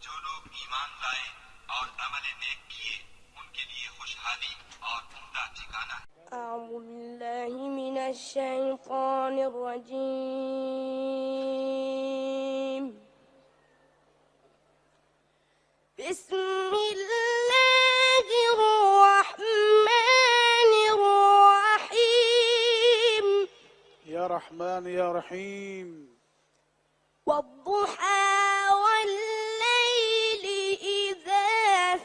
जो लोग ईमान लाए और अमल नेक किए उनके लिए खुशहाली और उम्दा ठिकाना है। أعوذ بالله من الشيطان الرجيم. بسم الله الرحمن الرحيم. يا رحمن يا رحيم. والضحى والليل إذا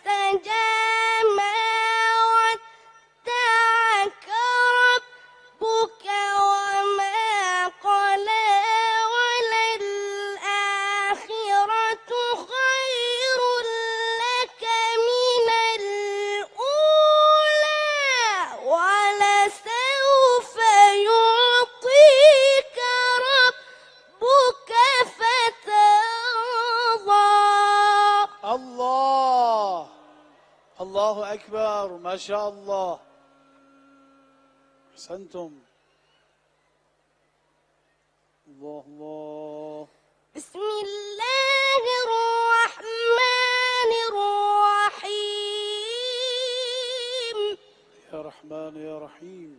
سجى ما ودعك ربك وما قلى وللآخرة خير لك من الأولى ولسوف يعطيك ربك فترضى. الله الله أكبر، ما شاء الله، أحسنتم. الله الله. بسم الله الرحمن الرحيم. يا رحمن يا رحيم.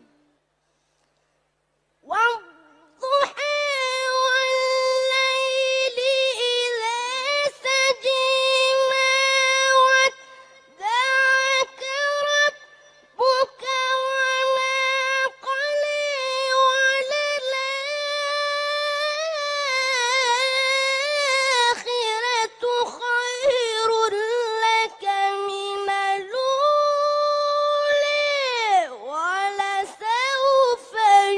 والضحى والليل إذا سجى ما ودعك ربك وما قلى وللآخرة خير لك من الأولى ولسوف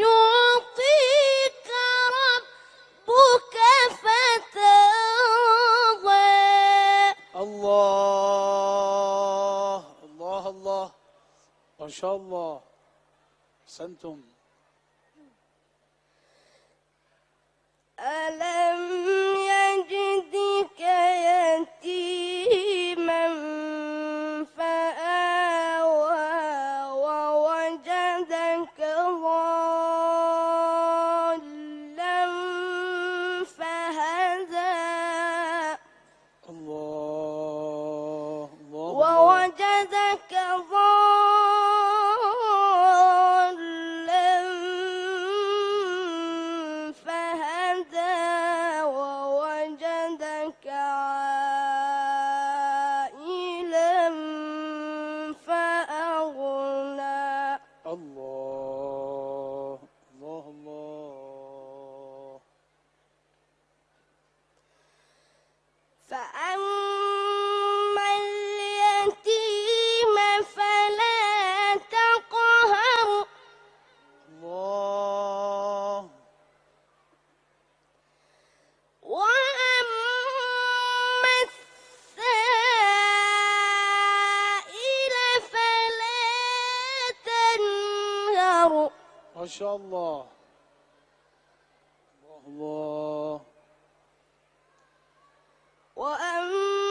يعطيك ربك فترضى. الله الله الله، ما شاء الله، أحسنتم. ألم يجدك يتيما فآوى ووجدك ضالا فهدى الله الله الله. ووجدك ضالا فهدى ووجدك عائلا فأغنى. الله الله الله. فأما اليتيم فلا تقهر الله وأما السائل فلا تنهر. ما شاء الله. الله الله. وأما